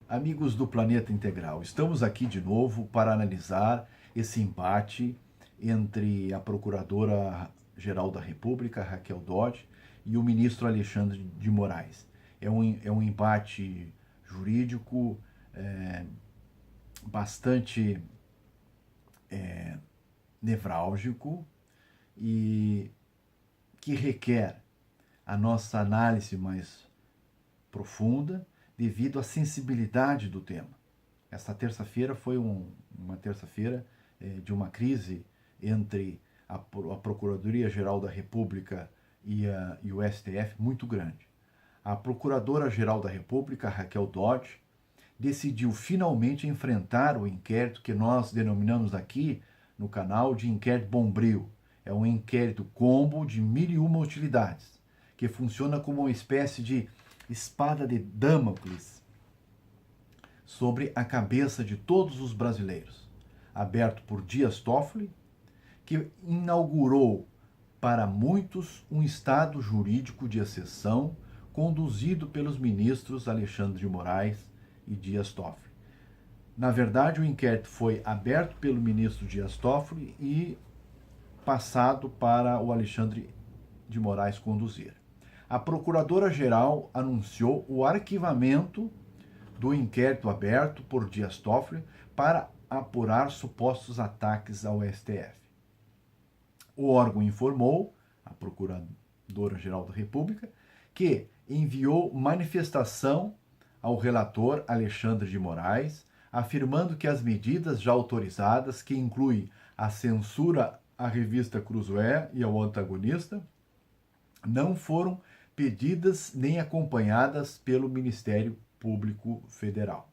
Amigos do Planeta Integral, estamos aqui de novo para analisar esse embate entre a Procuradora-Geral da República, Raquel Dodge, e o ministro Alexandre de Moraes. É um embate jurídico bastante nevrálgico e que requer a nossa análise mais profunda devido à sensibilidade do tema. Esta terça-feira foi uma terça-feira de uma crise entre a Procuradoria-Geral da República e o STF muito grande. A Procuradora-Geral da República, Raquel Dodge, decidiu finalmente enfrentar o inquérito que nós denominamos aqui no canal de inquérito Bombril. É um inquérito combo de 1001 utilidades, que funciona como uma espécie de espada de Damocles sobre a cabeça de todos os brasileiros, aberto por Dias Toffoli, que inaugurou para muitos um estado jurídico de exceção conduzido pelos ministros Alexandre de Moraes e Dias Toffoli. Na verdade, o inquérito foi aberto pelo ministro Dias Toffoli e passado para o Alexandre de Moraes conduzir. A Procuradora-Geral anunciou o arquivamento do inquérito aberto por Dias Toffoli para apurar supostos ataques ao STF. O órgão informou, a Procuradora-Geral da República, que enviou manifestação ao relator Alexandre de Moraes, afirmando que as medidas já autorizadas, que incluem a censura à revista Cruzoé e ao antagonista, não foram pedidas nem acompanhadas pelo Ministério Público Federal.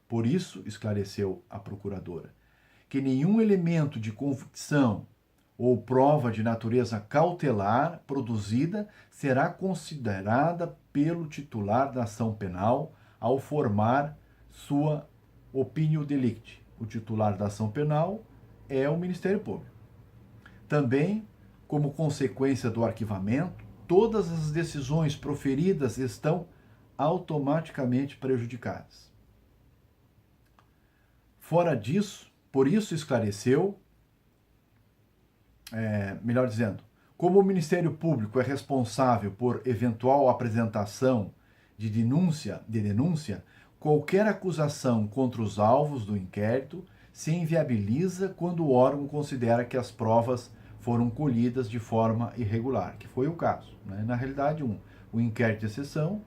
Por isso, esclareceu a procuradora, que nenhum elemento de convicção ou prova de natureza cautelar produzida será considerada pelo titular da ação penal ao formar sua opinião delicti. O titular da ação penal é o Ministério Público. Também, como consequência do arquivamento, todas as decisões proferidas estão automaticamente prejudicadas. Fora disso, por isso esclareceu, melhor dizendo, como o Ministério Público é responsável por eventual apresentação de denúncia, qualquer acusação contra os alvos do inquérito se inviabiliza quando o órgão considera que as provas foram colhidas de forma irregular, que foi o caso. Né? Na realidade, um inquérito de exceção,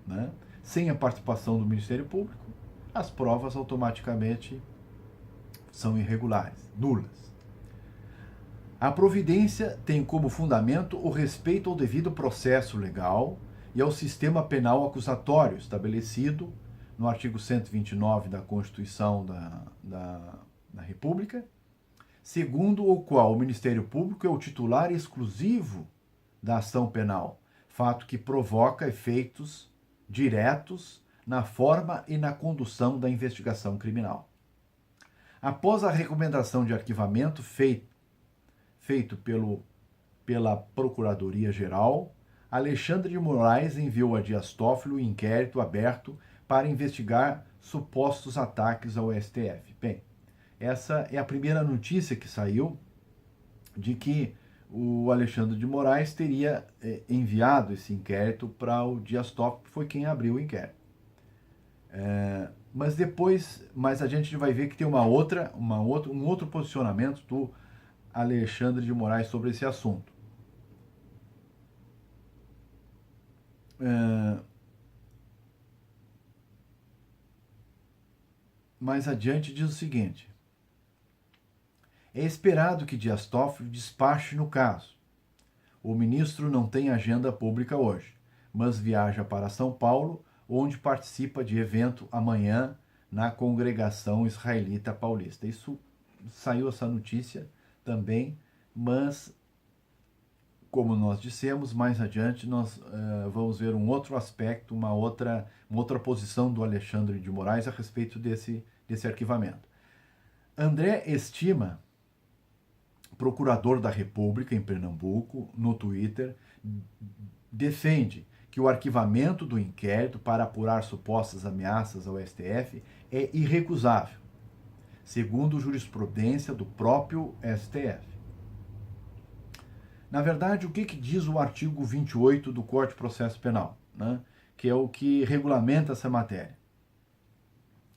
né? Sem a participação do Ministério Público, as provas automaticamente são irregulares, nulas. A providência tem como fundamento o respeito ao devido processo legal e ao sistema penal acusatório estabelecido no artigo 129 da Constituição da República, segundo o qual o Ministério Público é o titular exclusivo da ação penal, fato que provoca efeitos diretos na forma e na condução da investigação criminal. Após a recomendação de arquivamento feito pela Procuradoria-Geral, Alexandre de Moraes enviou a Dias Toffoli o inquérito aberto para investigar supostos ataques ao STF. Bem, essa é a primeira notícia que saiu de que o Alexandre de Moraes teria enviado esse inquérito para o Dias Toffoli, que foi quem abriu o inquérito. Mas depois, a gente vai ver que tem um outro posicionamento do Alexandre de Moraes sobre esse assunto. Mais adiante diz o seguinte: é esperado que Dias Toffoli despache no caso. O ministro não tem agenda pública hoje, mas viaja para São Paulo, onde participa de evento amanhã na Congregação Israelita Paulista. Isso saiu essa notícia também, mas como nós dissemos, mais adiante nós vamos ver um outro aspecto, uma outra posição do Alexandre de Moraes a respeito desse arquivamento. André Estima, procurador da República em Pernambuco, no Twitter, defende que o arquivamento do inquérito para apurar supostas ameaças ao STF é irrecusável, segundo jurisprudência do próprio STF. Na verdade, o que diz o artigo 28 do Código de Processo Penal, né? Que é o que regulamenta essa matéria?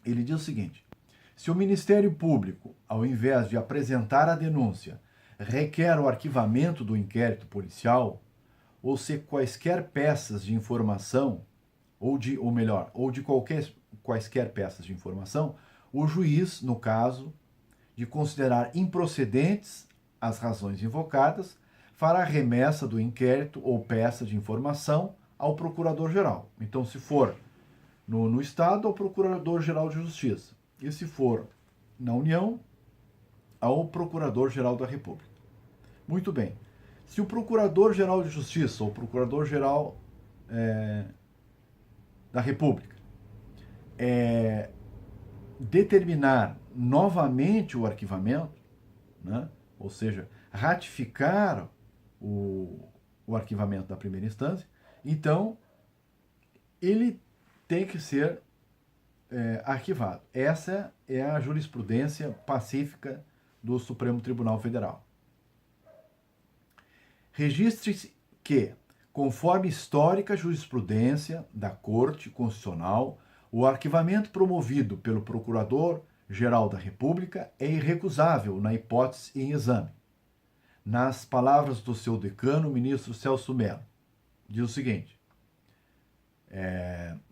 Ele diz o seguinte: se o Ministério Público, ao invés de apresentar a denúncia, requer o arquivamento do inquérito policial, ou se quaisquer peças de informação, ou de quaisquer peças de informação, o juiz, no caso de considerar improcedentes as razões invocadas, fará remessa do inquérito ou peça de informação ao Procurador-Geral. Então, se for no Estado, ao Procurador-Geral de Justiça. E se for na União, ao Procurador-Geral da República. Muito bem. Se o Procurador-Geral de Justiça ou o Procurador-Geral da República determinar novamente o arquivamento, né? Ou seja, ratificar o arquivamento da primeira instância, então ele tem que ser arquivado. Essa é a jurisprudência pacífica do Supremo Tribunal Federal. Registre-se que, conforme histórica jurisprudência da Corte Constitucional, o arquivamento promovido pelo Procurador-Geral da República é irrecusável na hipótese em exame. Nas palavras do seu decano, o ministro Celso Mello, diz o seguinte: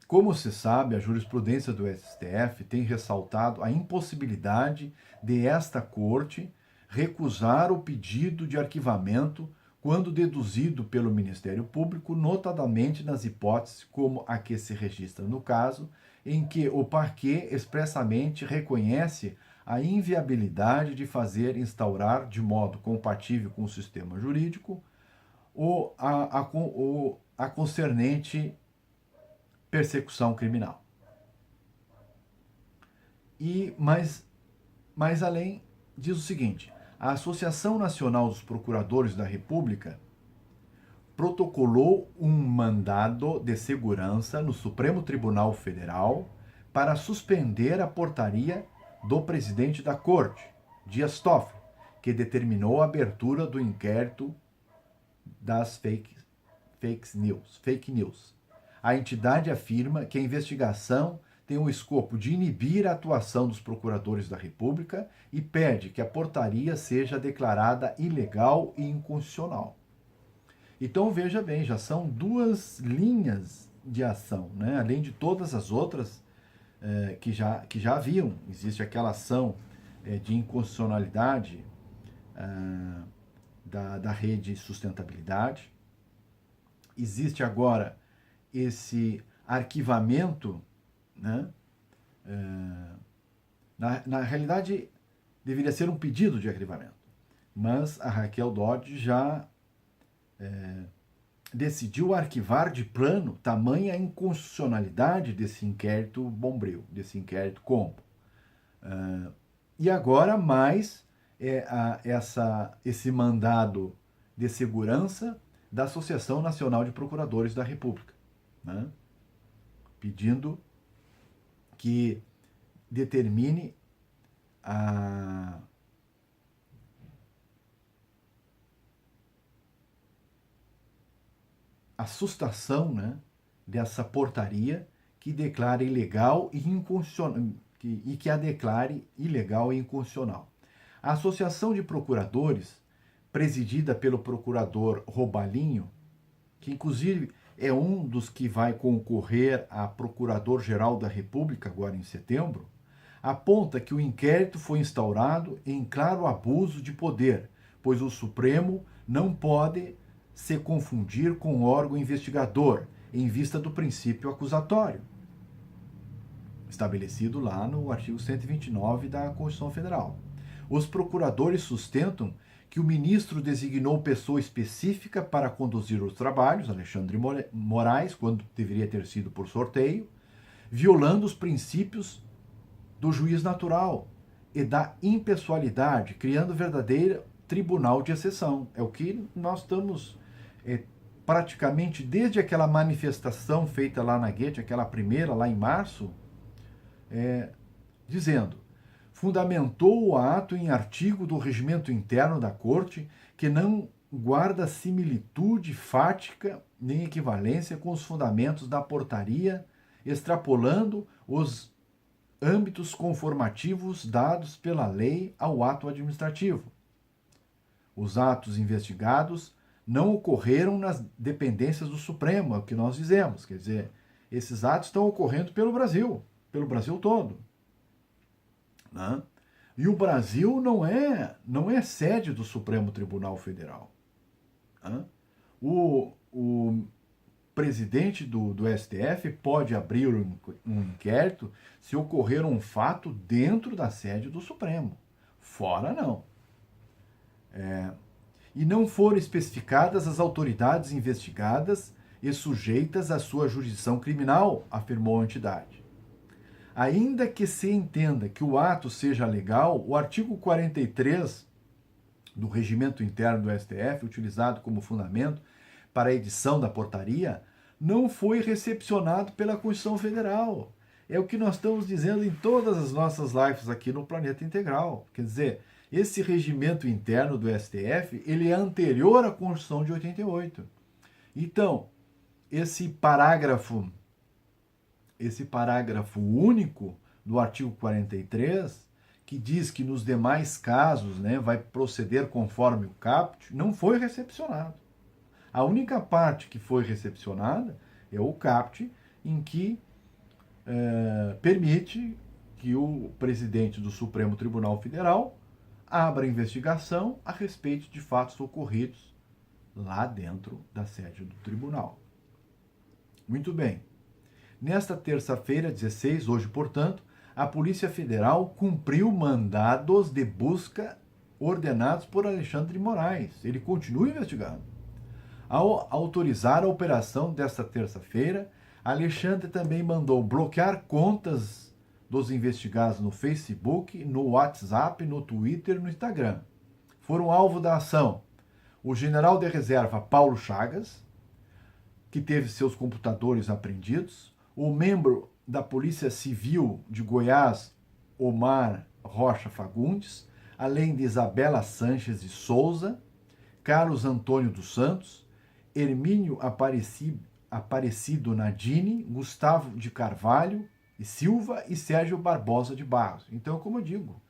como se sabe, a jurisprudência do STF tem ressaltado a impossibilidade de esta Corte recusar o pedido de arquivamento quando deduzido pelo Ministério Público, notadamente nas hipóteses como a que se registra no caso, em que o parquet expressamente reconhece a inviabilidade de fazer instaurar de modo compatível com o sistema jurídico a concernente persecução criminal. Mais além, diz o seguinte: a Associação Nacional dos Procuradores da República protocolou um mandado de segurança no Supremo Tribunal Federal para suspender a portaria do presidente da Corte, Dias Toffoli, que determinou a abertura do inquérito das fake news. A entidade afirma que a investigação tem o escopo de inibir a atuação dos procuradores da República e pede que a portaria seja declarada ilegal e inconstitucional. Então, veja bem, já são duas linhas de ação, né? Além de todas as outras que já haviam. Existe aquela ação de inconstitucionalidade da rede sustentabilidade. Existe agora esse arquivamento, né? Na realidade, deveria ser um pedido de arquivamento, mas a Raquel Dodge já decidiu arquivar de plano tamanha inconstitucionalidade desse inquérito Bombril, desse inquérito Combo. E agora mais esse mandado de segurança da Associação Nacional de Procuradores da República, né? Pedindo que determine a sustação, né, dessa portaria que declara ilegal e inconstitucional, e que a declare ilegal e inconstitucional. A Associação de Procuradores, presidida pelo procurador Robalinho, que inclusive é um dos que vai concorrer a Procurador-Geral da República agora em setembro, aponta que o inquérito foi instaurado em claro abuso de poder, pois o Supremo não pode se confundir com o órgão investigador, em vista do princípio acusatório, estabelecido lá no artigo 129 da Constituição Federal. Os procuradores sustentam que o ministro designou pessoa específica para conduzir os trabalhos, Alexandre Moraes, quando deveria ter sido por sorteio, violando os princípios do juiz natural e da impessoalidade, criando verdadeiro tribunal de exceção. É o que nós estamos praticamente desde aquela manifestação feita lá na Guete, aquela primeira, lá em março, dizendo: fundamentou o ato em artigo do regimento interno da Corte que não guarda similitude fática nem equivalência com os fundamentos da portaria, extrapolando os âmbitos conformativos dados pela lei ao ato administrativo. Os atos investigados não ocorreram nas dependências do Supremo, é o que nós dizemos. Quer dizer, esses atos estão ocorrendo pelo Brasil todo. Né? E o Brasil não é sede do Supremo Tribunal Federal. Né? O presidente do STF pode abrir um inquérito se ocorrer um fato dentro da sede do Supremo. Fora, não. E não foram especificadas as autoridades investigadas e sujeitas à sua jurisdição criminal, afirmou a entidade. Ainda que se entenda que o ato seja legal, o artigo 43 do Regimento Interno do STF, utilizado como fundamento para a edição da portaria, não foi recepcionado pela Constituição Federal. É o que nós estamos dizendo em todas as nossas lives aqui no Planeta Integral. Quer dizer, esse regimento interno do STF, ele é anterior à Constituição de 88. Então, esse parágrafo único do artigo 43, que diz que nos demais casos, né, vai proceder conforme o caput, não foi recepcionado. A única parte que foi recepcionada é o caput, em que permite que o presidente do Supremo Tribunal Federal abra investigação a respeito de fatos ocorridos lá dentro da sede do tribunal. Muito bem. Nesta terça-feira, 16, hoje, portanto, a Polícia Federal cumpriu mandados de busca ordenados por Alexandre de Moraes. Ele continua investigando. Ao autorizar a operação desta terça-feira, Alexandre também mandou bloquear contas dos investigados no Facebook, no WhatsApp, no Twitter e no Instagram. Foram alvo da ação o general de reserva Paulo Chagas, que teve seus computadores apreendidos, o membro da Polícia Civil de Goiás, Omar Rocha Fagundes, além de Isabela Sanches de Souza, Carlos Antônio dos Santos, Hermínio Aparecido Nadini, Gustavo de Carvalho e Silva e Sérgio Barbosa de Barros. Então, como eu digo,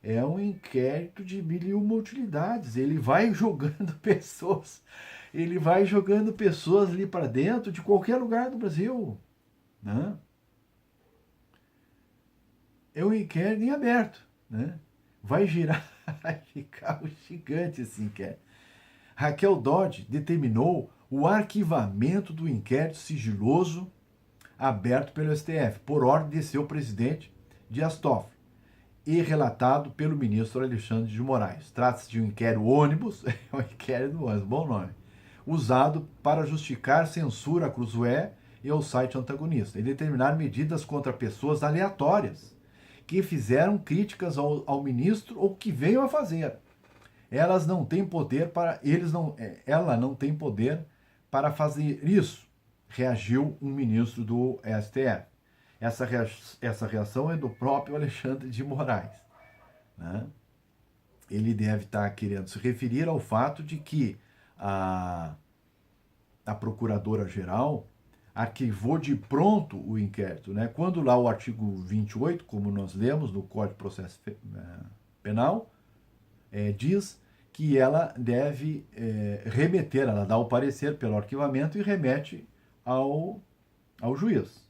é um inquérito de mil e uma utilidades. Ele vai jogando pessoas, ali para dentro de qualquer lugar do Brasil. Né? É um inquérito em aberto. Né? Vai girar, vai ficar um gigante esse inquérito. Raquel Dodge determinou o arquivamento do inquérito sigiloso aberto pelo STF, por ordem de seu presidente Dias Toffoli, e relatado pelo ministro Alexandre de Moraes. Trata-se de um inquérito ônibus, é um inquérito ônibus, bom nome, usado para justificar censura à Cruzoé e ao site antagonista, e determinar medidas contra pessoas aleatórias que fizeram críticas ao ministro ou que venham a fazer. Ela não tem poder para fazer isso, reagiu um ministro do STF. Essa reação é do próprio Alexandre de Moraes. Né? Ele deve estar querendo se referir ao fato de que a Procuradora-Geral arquivou de pronto o inquérito. Né? Quando lá o artigo 28, como nós lemos no Código de Processo Penal, diz que ela deve remeter, ela dá o parecer pelo arquivamento e remete ao juiz,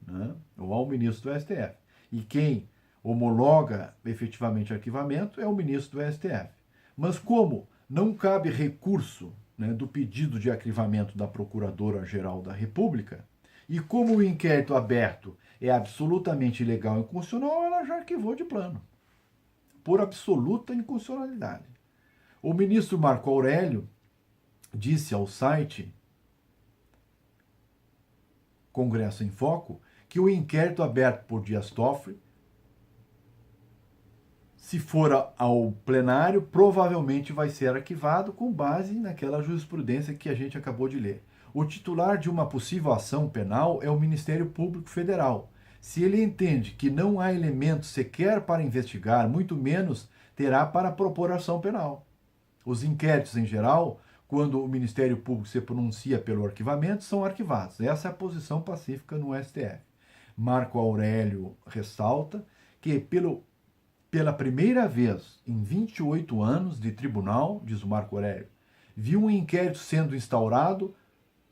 né? Ou ao ministro do STF. E quem homologa efetivamente o arquivamento é o ministro do STF. Mas como não cabe recurso, né, do pedido de arquivamento da Procuradora-Geral da República, e como o inquérito aberto é absolutamente ilegal e inconstitucional, ela já arquivou de plano, por absoluta inconstitucionalidade. O ministro Marco Aurélio disse ao site Congresso em Foco que o inquérito aberto por Dias Toffoli se for ao plenário, provavelmente vai ser arquivado com base naquela jurisprudência que a gente acabou de ler. O titular de uma possível ação penal é o Ministério Público Federal. Se ele entende que não há elementos sequer para investigar, muito menos terá para propor ação penal. Os inquéritos, em geral, quando o Ministério Público se pronuncia pelo arquivamento, são arquivados. Essa é a posição pacífica no STF. Marco Aurélio ressalta que, pela primeira vez em 28 anos de tribunal, diz o Marco Aurélio, viu um inquérito sendo instaurado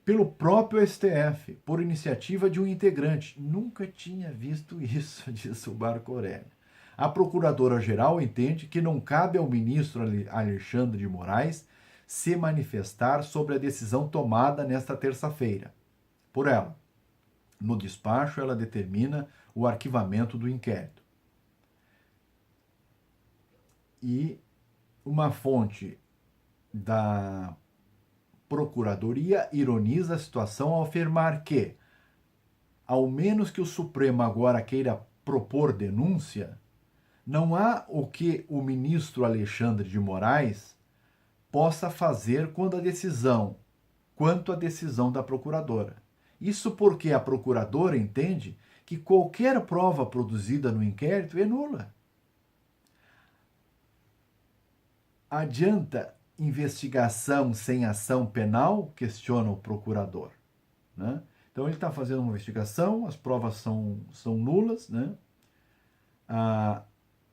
pelo próprio STF, por iniciativa de um integrante. Nunca tinha visto isso, diz o Marco Aurélio. A Procuradora-Geral entende que não cabe ao ministro Alexandre de Moraes se manifestar sobre a decisão tomada nesta terça-feira por ela. No despacho, ela determina o arquivamento do inquérito. E uma fonte da Procuradoria ironiza a situação ao afirmar que, ao menos que o Supremo agora queira propor denúncia, não há o que o ministro Alexandre de Moraes possa fazer quanto à decisão da procuradora. Isso porque a procuradora entende que qualquer prova produzida no inquérito é nula. Adianta investigação sem ação penal? Questiona o procurador. Né? Então ele está fazendo uma investigação, as provas são nulas, né?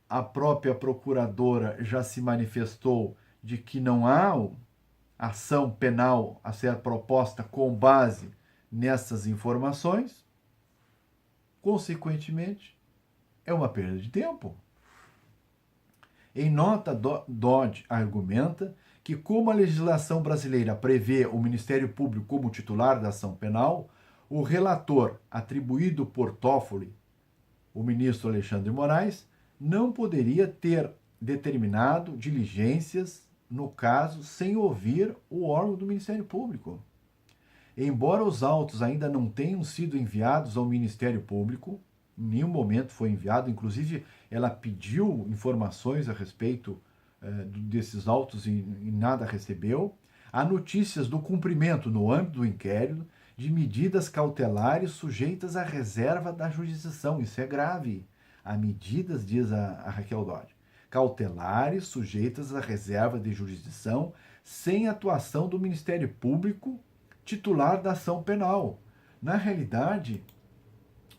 A própria procuradora já se manifestou de que não há ação penal a ser proposta com base nessas informações. Consequentemente, é uma perda de tempo. Em nota, Dodge argumenta que, como a legislação brasileira prevê o Ministério Público como titular da ação penal, o relator atribuído por Toffoli, o ministro Alexandre de Moraes, não poderia ter determinado diligências no caso sem ouvir o órgão do Ministério Público. Embora os autos ainda não tenham sido enviados ao Ministério Público, em nenhum momento foi enviado, inclusive ela pediu informações a respeito desses autos e nada recebeu. Há notícias do cumprimento, no âmbito do inquérito, de medidas cautelares sujeitas à reserva da jurisdição. Isso é grave. Há medidas, diz a Raquel Dodge, cautelares sujeitas à reserva de jurisdição sem atuação do Ministério Público titular da ação penal. Na realidade,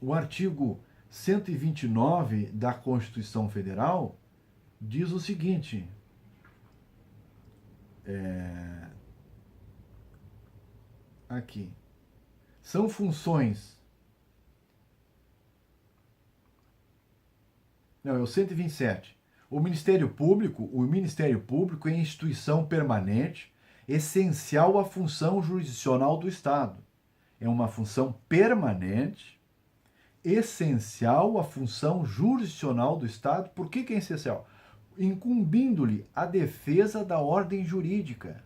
o artigo 129 da Constituição Federal diz o seguinte: aqui, são funções. Não, é o 127. O Ministério Público é instituição permanente, essencial à função jurisdicional do Estado. É uma função permanente, essencial à função jurisdicional do Estado. Por que é essencial? Incumbindo-lhe a defesa da ordem jurídica.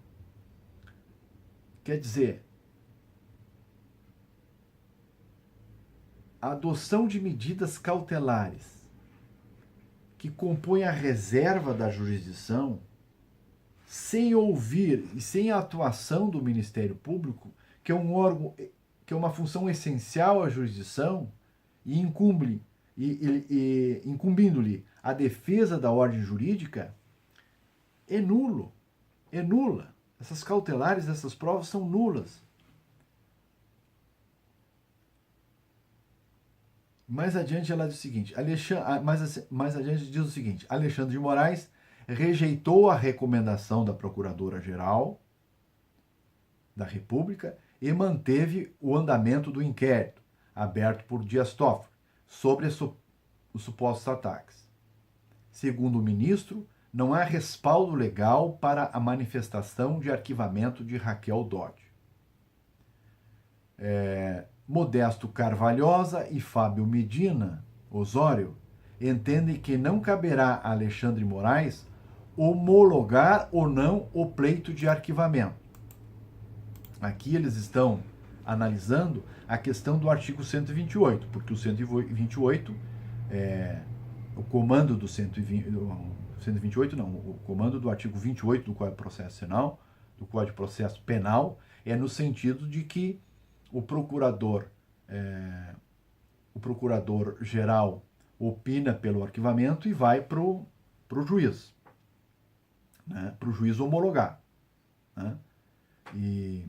Quer dizer, a adoção de medidas cautelares que compõem a reserva da jurisdição, sem ouvir e sem a atuação do Ministério Público, que é um órgão, que é uma função essencial à jurisdição, e incumbindo-lhe a defesa da ordem jurídica, é nulo, é nula. Essas cautelares, essas provas são nulas. Mais adiante ela diz o seguinte, mais adiante diz o seguinte: Alexandre de Moraes rejeitou a recomendação da Procuradora-Geral da República e manteve o andamento do inquérito aberto por Dias Toffoli sobre os supostos ataques. Segundo o ministro, não há respaldo legal para a manifestação de arquivamento de Raquel Dodge. Modesto Carvalhosa e Fábio Medina Osório entendem que não caberá a Alexandre Moraes homologar ou não o pleito de arquivamento. Aqui eles estão analisando a questão do artigo 128, porque o 128, o comando do 128, não, o comando do artigo 28 do Código de Processo Penal, do Código de Processo Penal, é no sentido de que o procurador-geral opina pelo arquivamento e vai para o juiz, né, para o juiz homologar. Né, e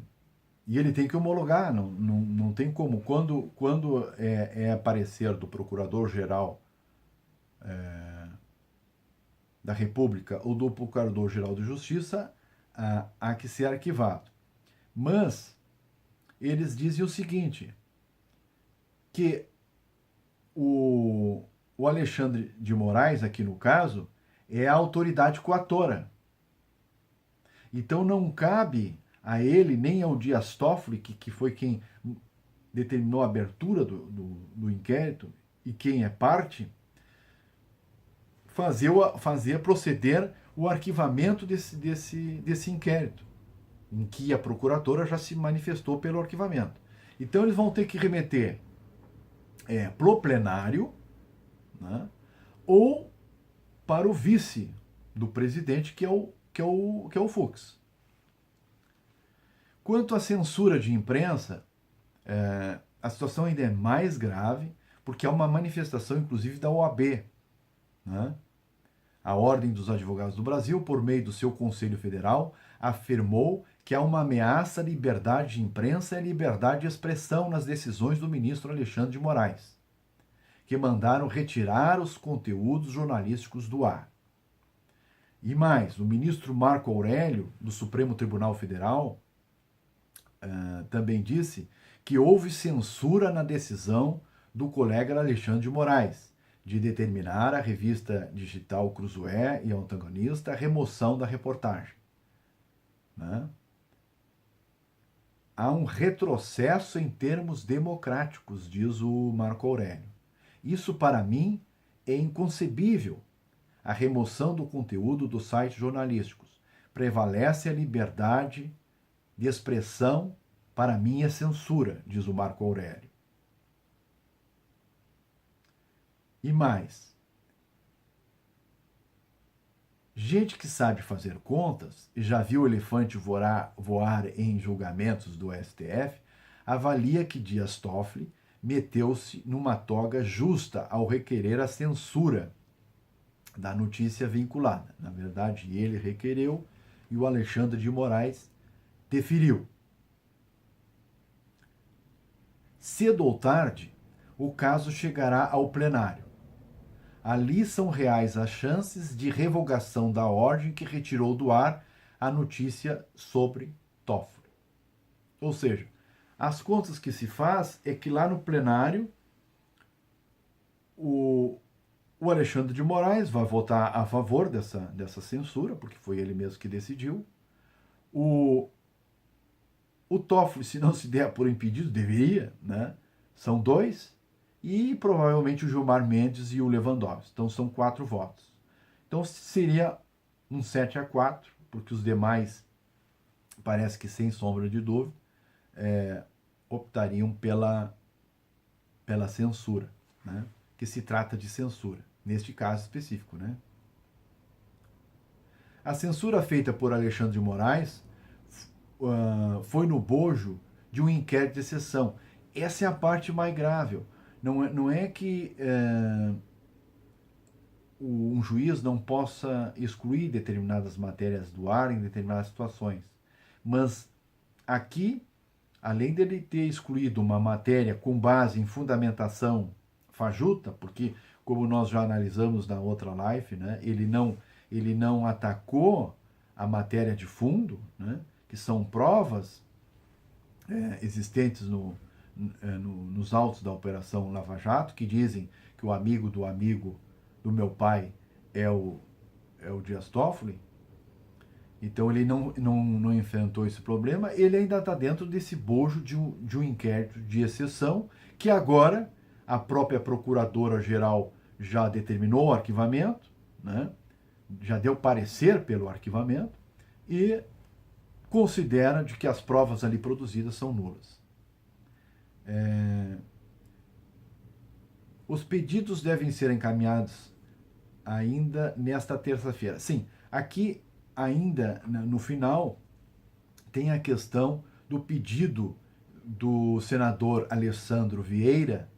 ele tem que homologar, não tem como. Quando é parecer do Procurador-Geral da República ou do Procurador-Geral de Justiça, há que ser arquivado. Mas eles dizem o seguinte, que o Alexandre de Moraes, aqui no caso, é a autoridade coatora. Então não cabe a ele, nem ao Dias Toffoli, que foi quem determinou a abertura do inquérito e quem é parte, proceder o arquivamento desse inquérito, em que a procuradora já se manifestou pelo arquivamento. Então eles vão ter que remeter pro plenário, né, ou para o vice do presidente, que é o Fux. Quanto à censura de imprensa, a situação ainda é mais grave, porque há uma manifestação, inclusive, da OAB, né? A Ordem dos Advogados do Brasil, por meio do seu Conselho Federal, afirmou que há uma ameaça à liberdade de imprensa e à liberdade de expressão nas decisões do ministro Alexandre de Moraes, que mandaram retirar os conteúdos jornalísticos do ar. E mais, o ministro Marco Aurélio, do Supremo Tribunal Federal, também disse que houve censura na decisão do colega Alexandre de Moraes de determinar à revista digital Cruzoé e ao Antagonista a remoção da reportagem. Né? Há um retrocesso em termos democráticos, diz o Marco Aurélio. Isso, para mim, é inconcebível. A remoção do conteúdo dos sites jornalísticos. Prevalece a liberdade de expressão, para mim é censura, diz o Marco Aurélio. E mais, gente que sabe fazer contas e já viu o elefante voar em julgamentos do STF, avalia que Dias Toffoli meteu-se numa toga justa ao requerer a censura da notícia vinculada. Na verdade, ele requereu e o Alexandre de Moraes deferiu. Cedo ou tarde, o caso chegará ao plenário. Ali são reais as chances de revogação da ordem que retirou do ar a notícia sobre Toffoli. Ou seja, as contas que se faz é que lá no plenário o Alexandre de Moraes vai votar a favor dessa censura, porque foi ele mesmo que decidiu. O Toffoli, se não se der por impedido, deveria, né? São 2. E provavelmente o Gilmar Mendes e o Lewandowski. Então são 4 votos. Então seria um 7-4, porque os demais, parece que sem sombra de dúvida, optariam pela censura, né? Que se trata de censura, neste caso específico, né? A censura feita por Alexandre de Moraes foi no bojo de um inquérito de exceção. Essa é a parte mais grave. Não é que um juiz não possa excluir determinadas matérias do ar em determinadas situações. Mas aqui, além dele ter excluído uma matéria com base em fundamentação fajuta, porque, como nós já analisamos na outra live, né, ele não atacou a matéria de fundo, né, que são provas existentes nos autos da Operação Lava Jato, que dizem que o amigo do meu pai é o Dias Toffoli. Então ele não enfrentou esse problema, ele ainda está dentro desse bojo de um inquérito de exceção, que agora a própria Procuradora-Geral já determinou o arquivamento, né? Já deu parecer pelo arquivamento e considera de que as provas ali produzidas são nulas. Os pedidos devem ser encaminhados ainda nesta terça-feira. Sim, aqui ainda no final tem a questão do pedido do senador Alessandro Vieira,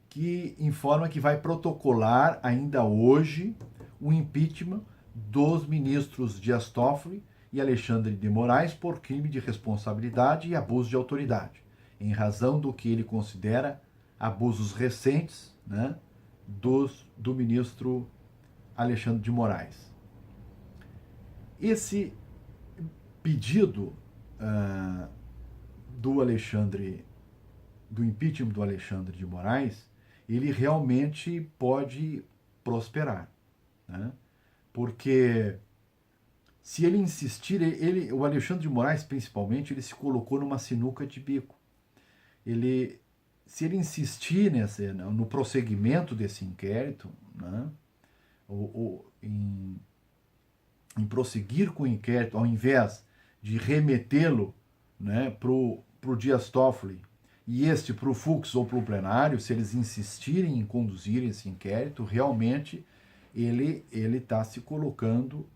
que informa que vai protocolar ainda hoje o impeachment dos ministros Dias Toffoli e Alexandre de Moraes por crime de responsabilidade e abuso de autoridade, em razão do que ele considera abusos recentes, né, do ministro Alexandre de Moraes. Esse pedido do impeachment do Alexandre de Moraes, ele realmente pode prosperar, né? Porque se ele insistir, o Alexandre de Moraes, principalmente, ele se colocou numa sinuca de bico. Se ele insistir no prosseguimento desse inquérito, né, em prosseguir com o inquérito, ao invés de remetê-lo, né, para o Dias Toffoli e este para o Fux ou para o plenário, se eles insistirem em conduzir esse inquérito, realmente ele está se colocando,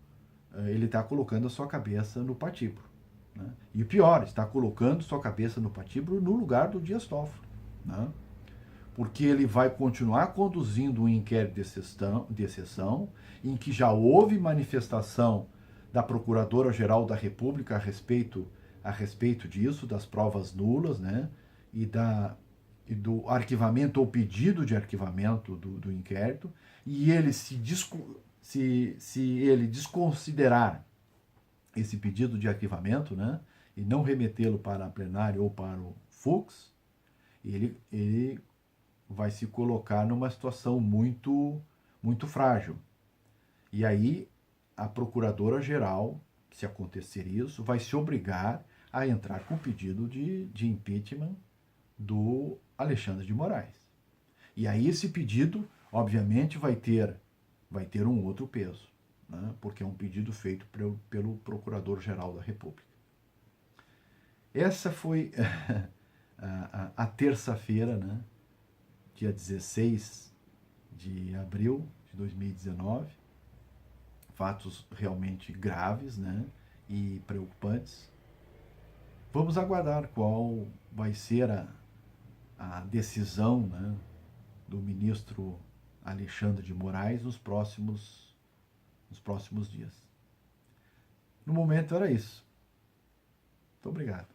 ele está colocando a sua cabeça no patíbulo. Né? E o pior, está colocando sua cabeça no patíbulo no lugar do Dias Toffoli. Né? Porque ele vai continuar conduzindo um inquérito de exceção, em que já houve manifestação da Procuradora-Geral da República a respeito disso, das provas nulas, né, e do arquivamento ou pedido de arquivamento do inquérito, e ele se ele desconsiderar esse pedido de arquivamento, né, e não remetê-lo para a plenária ou para o Fux, ele vai se colocar numa situação muito, muito frágil. E aí, a Procuradora-Geral, se acontecer isso, vai se obrigar a entrar com o pedido de impeachment do Alexandre de Moraes. E aí esse pedido, obviamente, vai ter um outro peso, né? Porque é um pedido feito pelo Procurador-Geral da República. Essa foi a terça-feira, né? Dia 16 de abril de 2019, fatos realmente graves, né, e preocupantes. Vamos aguardar qual vai ser a decisão, né, do ministro Alexandre de Moraes nos próximos dias. No momento era isso. Muito obrigado.